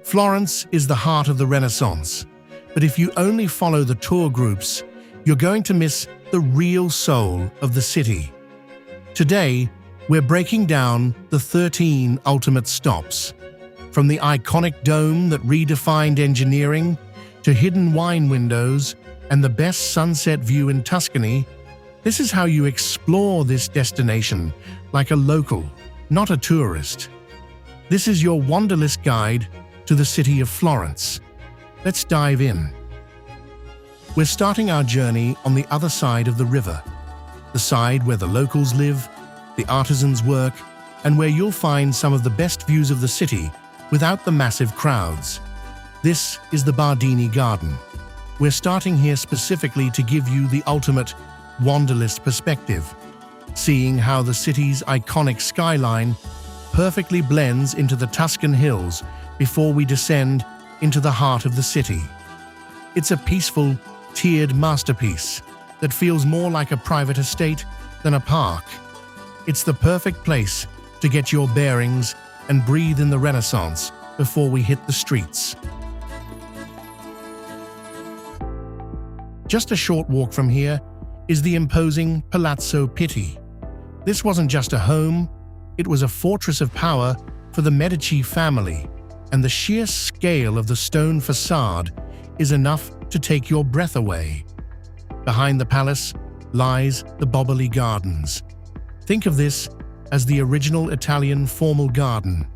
Florence is the heart of the Renaissance, but if you only follow the tour groups, you're going to miss the real soul of the city. Today, we're breaking down the 13 ultimate stops. From the iconic dome that redefined engineering, to hidden wine windows and the best sunset view in Tuscany, this is how you explore this destination like a local, not a tourist. This is your Wanderlyst guide to the city of Florence. Let's dive in. We're starting our journey on the other side of the river, the side where the locals live, the artisans work, and where you'll find some of the best views of the city without the massive crowds. This is the Bardini Garden. We're starting here specifically to give you the ultimate Wanderlyst perspective, seeing how the city's iconic skyline perfectly blends into the Tuscan hills before we descend into the heart of the city. It's a peaceful, tiered masterpiece that feels more like a private estate than a park. It's the perfect place to get your bearings and breathe in the Renaissance before we hit the streets. Just a short walk from here is the imposing Palazzo Pitti. This wasn't just a home, it was a fortress of power for the Medici family, and the sheer scale of the stone facade is enough to take your breath away. Behind the palace lies the Bardini Gardens. Think of this as the original Italian formal garden,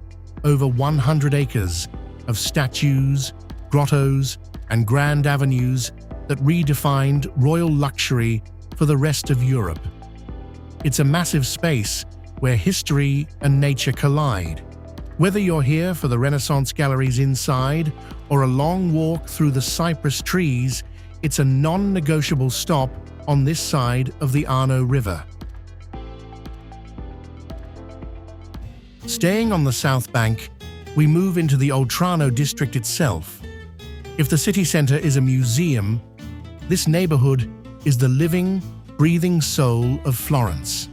over 100 acres of statues, grottos, and grand avenues that redefined royal luxury for the rest of Europe. It's a massive space where history and nature collide. Whether you're here for the Renaissance galleries inside or a long walk through the cypress trees, it's a non-negotiable stop on this side of the Arno River. Staying on the south bank, we move into the Oltrarno District itself. If the city center is a museum, this neighborhood is the living, breathing soul of Florence.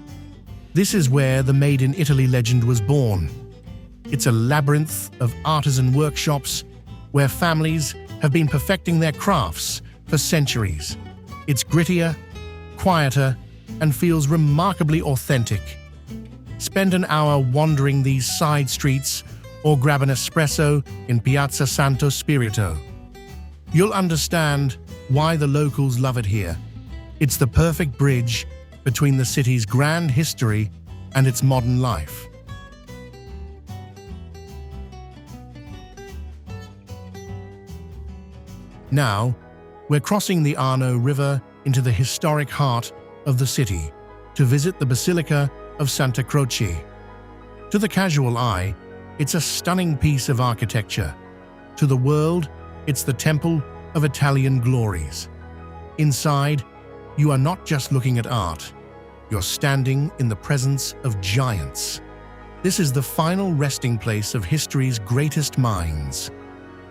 This is where the Made in Italy legend was born. It's a labyrinth of artisan workshops where families have been perfecting their crafts for centuries. It's grittier, quieter, and feels remarkably authentic. Spend an hour wandering these side streets or grab an espresso in Piazza Santo Spirito. You'll understand why the locals love it here. It's the perfect bridge between the city's grand history and its modern life. Now, we're crossing the Arno River into the historic heart of the city to visit the Basilica of Santa Croce. To the casual eye, it's a stunning piece of architecture. To the world, it's the temple of Italian glories. Inside, you are not just looking at art, you're standing in the presence of giants. This is the final resting place of history's greatest minds.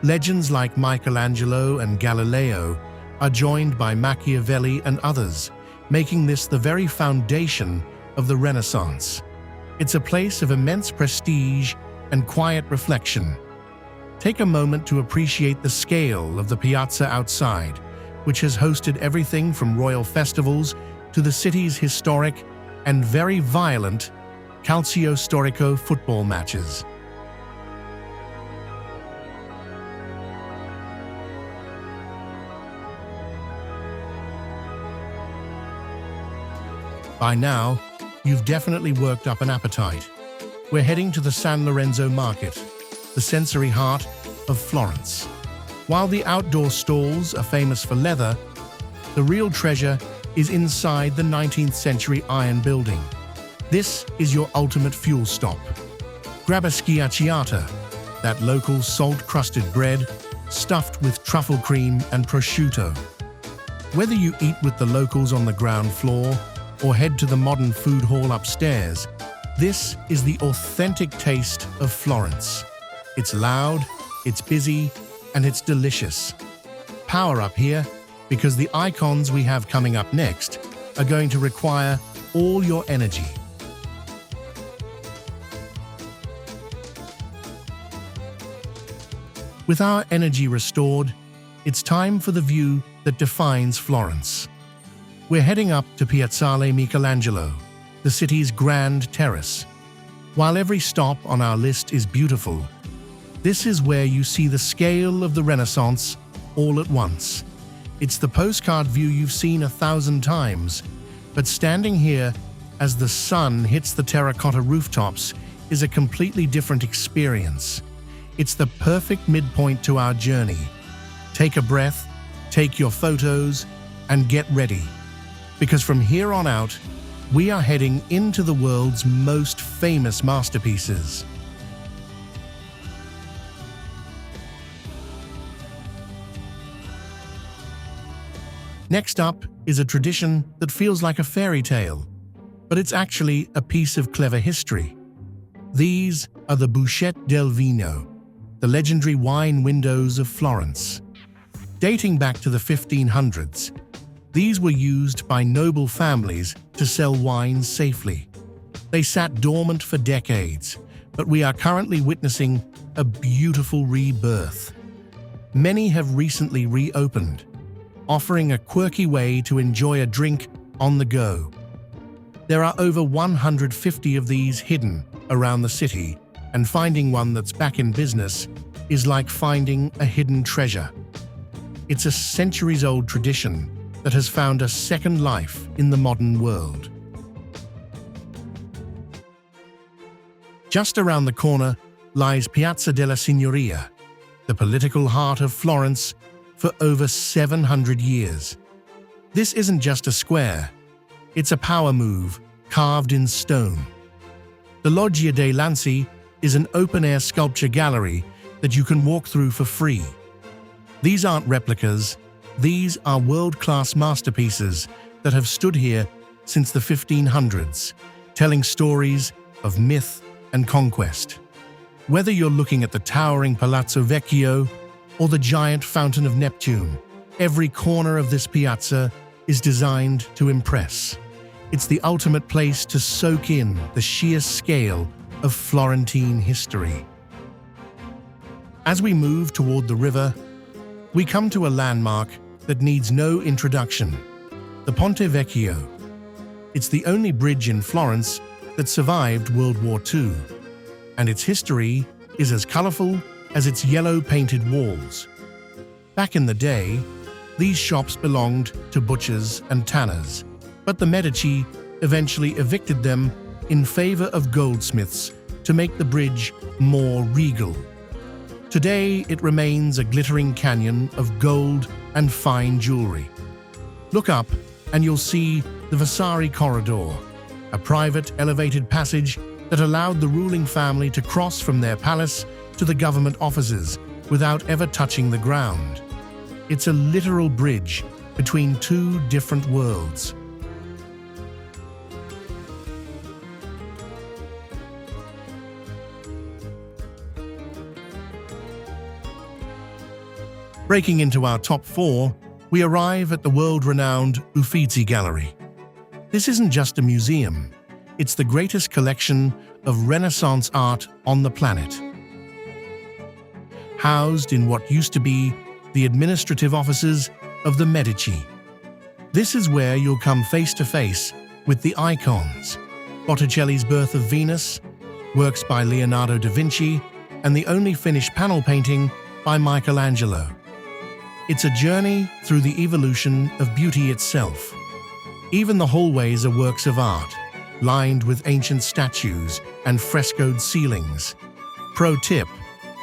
Legends like Michelangelo and Galileo are joined by Machiavelli and others, making this the very foundation of the Renaissance. It's a place of immense prestige and quiet reflection. Take a moment to appreciate the scale of the piazza outside, which has hosted everything from royal festivals to the city's historic and very violent Calcio Storico football matches. By now, you've definitely worked up an appetite. We're heading to the San Lorenzo market, the sensory heart of Florence. While the outdoor stalls are famous for leather, the real treasure is inside the 19th century iron building. This is your ultimate fuel stop. Grab a schiacciata, that local salt-crusted bread stuffed with truffle cream and prosciutto. Whether you eat with the locals on the ground floor or head to the modern food hall upstairs, this is the authentic taste of Florence. It's loud, it's busy, and it's delicious. Power up here, because the icons we have coming up next are going to require all your energy. With our energy restored, it's time for the view that defines Florence. We're heading up to Piazzale Michelangelo, the city's grand terrace. While every stop on our list is beautiful, this is where you see the scale of the Renaissance all at once. It's the postcard view you've seen 1,000 times, but standing here as the sun hits the terracotta rooftops is a completely different experience. It's the perfect midpoint to our journey. Take a breath, take your photos, and get ready. Because from here on out, we are heading into the world's most famous masterpieces. Next up is a tradition that feels like a fairy tale, but it's actually a piece of clever history. These are the Bucette del Vino, the legendary wine windows of Florence. Dating back to the 1500s, these were used by noble families to sell wines safely. They sat dormant for decades, but we are currently witnessing a beautiful rebirth. Many have recently reopened, offering a quirky way to enjoy a drink on the go. There are over 150 of these hidden around the city, and finding one that's back in business is like finding a hidden treasure. It's a centuries-old tradition that has found a second life in the modern world. Just around the corner lies Piazza della Signoria, the political heart of Florence for over 700 years. This isn't just a square, it's a power move carved in stone. The Loggia dei Lanzi is an open-air sculpture gallery that you can walk through for free. These aren't replicas, these are world-class masterpieces that have stood here since the 1500s, telling stories of myth and conquest. Whether you're looking at the towering Palazzo Vecchio or the giant Fountain of Neptune, every corner of this piazza is designed to impress. It's the ultimate place to soak in the sheer scale of Florentine history. As we move toward the river, we come to a landmark that needs no introduction, the Ponte Vecchio. It's the only bridge in Florence that survived World War II, and its history is as colorful as its yellow-painted walls. Back in the day, these shops belonged to butchers and tanners, but the Medici eventually evicted them in favor of goldsmiths to make the bridge more regal. Today, it remains a glittering canyon of gold and fine jewelry. Look up and you'll see the Vasari Corridor, a private elevated passage that allowed the ruling family to cross from their palace to the government offices without ever touching the ground. It's a literal bridge between two different worlds. Breaking into our top 4, we arrive at the world-renowned Uffizi Gallery. This isn't just a museum, it's the greatest collection of Renaissance art on the planet. Housed in what used to be the administrative offices of the Medici. This is where you'll come face to face with the icons, Botticelli's Birth of Venus, works by Leonardo da Vinci, and the only finished panel painting by Michelangelo. It's a journey through the evolution of beauty itself. Even the hallways are works of art, lined with ancient statues and frescoed ceilings. Pro tip: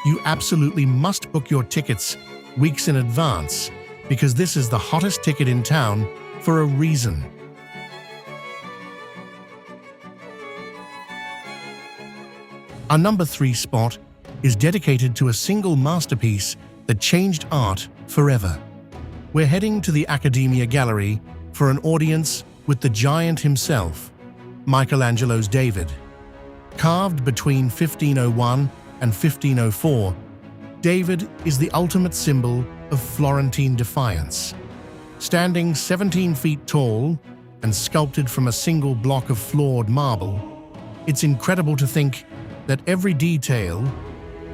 you absolutely must book your tickets weeks in advance because this is the hottest ticket in town for a reason. Our number 3 spot is dedicated to a single masterpiece that changed art forever. We're heading to the Accademia Gallery for an audience with the giant himself, Michelangelo's David. Carved between 1501 and 1504, David is the ultimate symbol of Florentine defiance. Standing 17 feet tall and sculpted from a single block of flawed marble, it's incredible to think that every detail,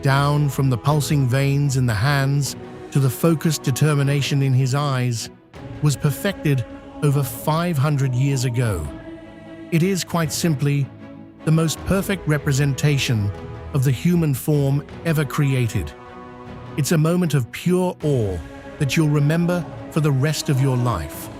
down from the pulsing veins in the hands to the focused determination in his eyes, was perfected over 500 years ago. It is quite simply the most perfect representation of the human form ever created. It's a moment of pure awe that you'll remember for the rest of your life.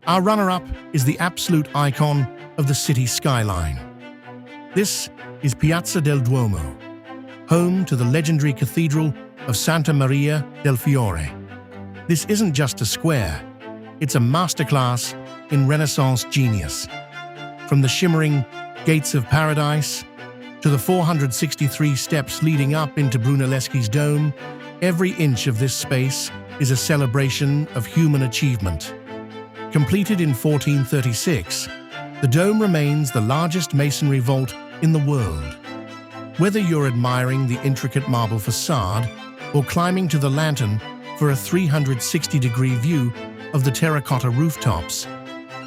Our runner-up is the absolute icon of the city skyline. This is Piazza del Duomo, home to the legendary Cathedral of Santa Maria del Fiore. This isn't just a square, it's a masterclass in Renaissance genius. From the shimmering gates of paradise to the 463 steps leading up into Brunelleschi's dome, every inch of this space is a celebration of human achievement. Completed in 1436, the dome remains the largest masonry vault in the world. Whether you're admiring the intricate marble facade or climbing to the lantern for a 360-degree view of the terracotta rooftops,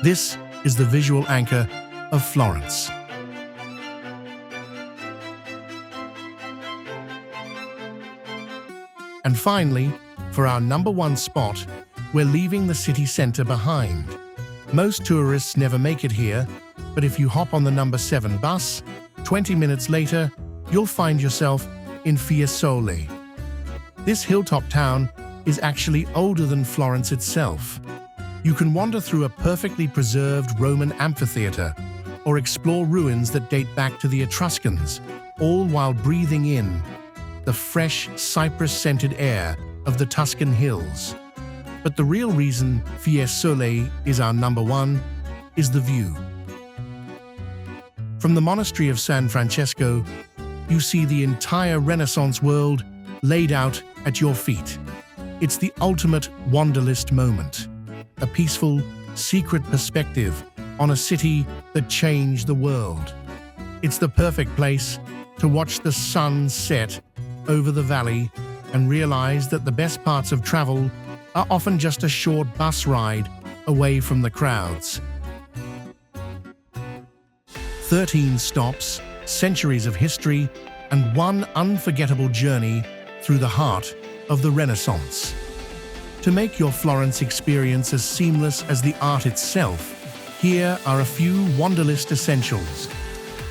this is the visual anchor of Florence. And finally, for our number one spot, we're leaving the city center behind. Most tourists never make it here, but if you hop on the number 7 bus, 20 minutes later, you'll find yourself in Fiesole. This hilltop town is actually older than Florence itself. You can wander through a perfectly preserved Roman amphitheater or explore ruins that date back to the Etruscans, all while breathing in the fresh, cypress-scented air of the Tuscan hills. But the real reason Fiesole is our number one is the view. From the monastery of San Francesco, you see the entire Renaissance world laid out at your feet. It's the ultimate Wanderlyst moment, a peaceful, secret perspective on a city that changed the world. It's the perfect place to watch the sun set over the valley and realize that the best parts of travel are often just a short bus ride away from the crowds. 13 stops, centuries of history, and one unforgettable journey through the heart of the Renaissance. To make your Florence experience as seamless as the art itself, here are a few Wanderlyst essentials.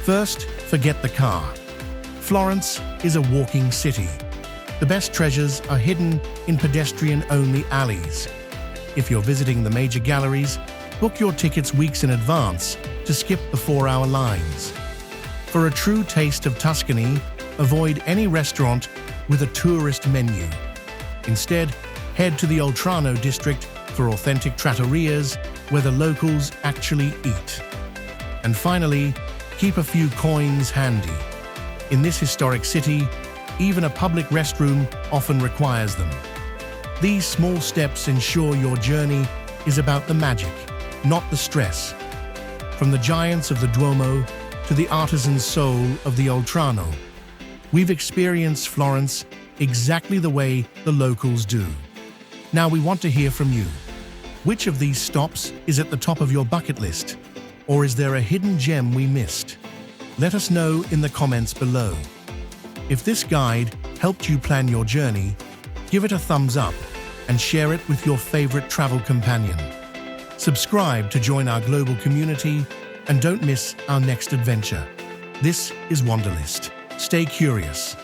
First, forget the car. Florence is a walking city. The best treasures are hidden in pedestrian-only alleys. If you're visiting the major galleries, book your tickets weeks in advance to skip the 4-hour lines. For a true taste of Tuscany, avoid any restaurant with a tourist menu. Instead, head to the Oltrarno District for authentic trattorias where the locals actually eat. And finally, keep a few coins handy. In this historic city, even a public restroom often requires them. These small steps ensure your journey is about the magic, not the stress. From the giants of the Duomo to the artisan soul of the Oltrarno, we've experienced Florence exactly the way the locals do. Now we want to hear from you. Which of these stops is at the top of your bucket list? Or is there a hidden gem we missed? Let us know in the comments below. If this guide helped you plan your journey, give it a thumbs up and share it with your favorite travel companion. Subscribe to join our global community and don't miss our next adventure. This is Wanderlyst. Stay curious.